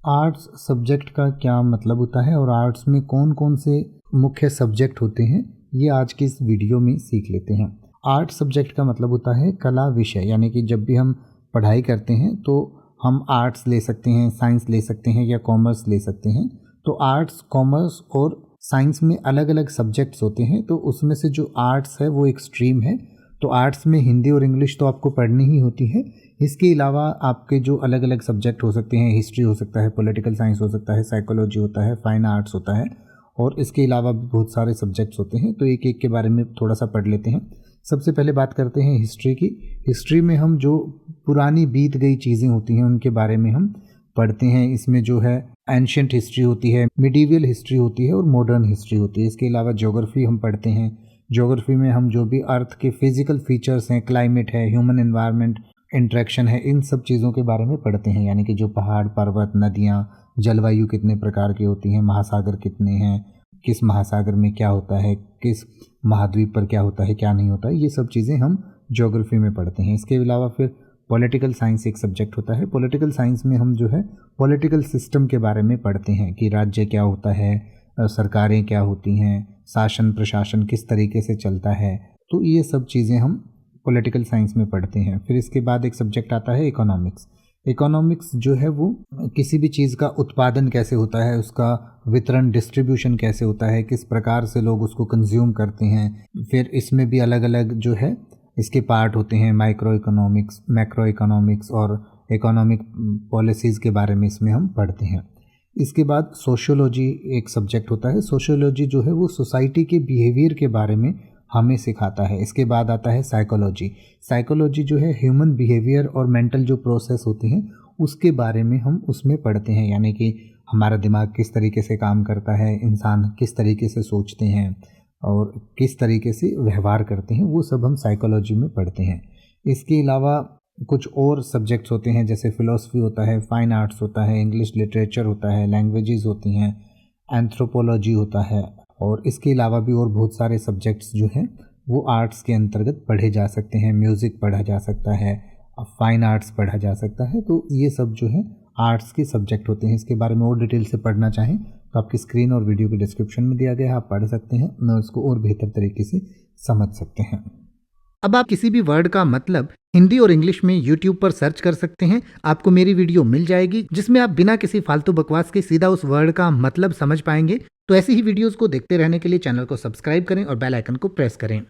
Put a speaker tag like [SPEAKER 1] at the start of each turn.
[SPEAKER 1] Arts subject का क्या मतलब होता है और आर्ट्स में कौन कौन से मुख्य सब्जेक्ट होते हैं, ये आज की इस वीडियो में सीख लेते हैं। आर्ट्स सब्जेक्ट का मतलब होता है कला विषय, यानी कि जब भी हम पढ़ाई करते हैं तो हम आर्ट्स ले सकते हैं, साइंस ले सकते हैं या कॉमर्स ले सकते हैं। तो आर्ट्स, कॉमर्स और साइंस में अलग अलग सब्जेक्ट्स होते हैं, तो उसमें से जो आर्ट्स है वो एक स्ट्रीम है। तो आर्ट्स में हिंदी और इंग्लिश तो आपको पढ़नी ही होती है। इसके अलावा आपके जो अलग अलग सब्जेक्ट हो सकते हैं, हिस्ट्री हो सकता है, पॉलिटिकल साइंस हो सकता है, साइकोलॉजी होता है, फाइन आर्ट्स होता है और इसके अलावा भी बहुत सारे सब्जेक्ट्स होते हैं। तो एक एक के बारे में थोड़ा सा पढ़ लेते हैं। सबसे पहले बात करते हैं हिस्ट्री की। हिस्ट्री में हम जो पुरानी बीत गई चीज़ें होती हैं उनके बारे में हम पढ़ते हैं। इसमें जो है एंशियंट हिस्ट्री होती है, मिडीवियल हिस्ट्री होती है और मॉडर्न हिस्ट्री होती है। इसके अलावा ज्योग्राफी हम पढ़ते हैं। ज्योग्राफी में हम जो भी अर्थ के फिजिकल फीचर्स हैं, क्लाइमेट है, ह्यूमन एनवायरनमेंट इंटरेक्शन है, इन सब चीज़ों के बारे में पढ़ते हैं। यानी कि जो पहाड़, पर्वत, नदियाँ, जलवायु कितने प्रकार की होती हैं, महासागर कितने हैं, किस महासागर में क्या होता है, किस महाद्वीप पर क्या होता है, क्या नहीं होता है, ये सब चीज़ें हम ज्योग्राफी में पढ़ते हैं। इसके अलावा फिर पॉलिटिकल साइंस एक सब्जेक्ट होता है। पॉलिटिकल साइंस में हम जो है पॉलिटिकल सिस्टम के बारे में पढ़ते हैं कि राज्य क्या होता है, सरकारें क्या होती हैं, शासन प्रशासन किस तरीके से चलता है। तो ये सब चीज़ें हम पॉलिटिकल साइंस में पढ़ते हैं। फिर इसके बाद एक सब्जेक्ट आता है इकोनॉमिक्स। इकोनॉमिक्स जो है वो किसी भी चीज़ का उत्पादन कैसे होता है, उसका वितरण, डिस्ट्रीब्यूशन कैसे होता है, किस प्रकार से लोग उसको कंज्यूम करते हैं। फिर इसमें भी अलग अलग जो है इसके पार्ट होते हैं, माइक्रो इकोनॉमिक्स, मैक्रो इकोनॉमिक्स और इकोनॉमिक पॉलिसीज़ के बारे में इसमें हम पढ़ते हैं। इसके बाद सोशियोलॉजी एक सब्जेक्ट होता है। सोशियोलॉजी जो है वो सोसाइटी के बिहेवियर के बारे में हमें सिखाता है। इसके बाद आता है साइकोलॉजी। साइकोलॉजी जो है ह्यूमन बिहेवियर और मेंटल जो प्रोसेस होते हैं उसके बारे में हम उसमें पढ़ते हैं। यानी कि हमारा दिमाग किस तरीके से काम करता है, इंसान किस तरीके से सोचते हैं और किस तरीके से व्यवहार करते हैं, वो सब हम साइकोलॉजी में पढ़ते हैं। इसके अलावा कुछ और सब्जेक्ट्स होते हैं, जैसे फिलॉसफी होता है, फाइन आर्ट्स होता है, इंग्लिश लिटरेचर होता है, लैंग्वेजेस होती हैं, एंथ्रोपोलॉजी होता है और इसके अलावा भी और बहुत सारे सब्जेक्ट्स जो हैं वो आर्ट्स के अंतर्गत पढ़े जा सकते हैं। म्यूज़िक पढ़ा जा सकता है, फाइन आर्ट्स पढ़ा जा सकता है। तो ये सब जो है आर्ट्स के सब्जेक्ट होते हैं। इसके बारे में और डिटेल से पढ़ना चाहें तो आपकी स्क्रीन और वीडियो के डिस्क्रिप्शन में दिया गया है, आप पढ़ सकते हैं और इसको और बेहतर तरीके से समझ सकते हैं।
[SPEAKER 2] अब आप किसी भी वर्ड का मतलब हिंदी और इंग्लिश में YouTube पर सर्च कर सकते हैं। आपको मेरी वीडियो मिल जाएगी जिसमें आप बिना किसी फालतू बकवास के सीधा उस वर्ड का मतलब समझ पाएंगे। तो ऐसी ही वीडियोस को देखते रहने के लिए चैनल को सब्सक्राइब करें और बेल आइकन को प्रेस करें।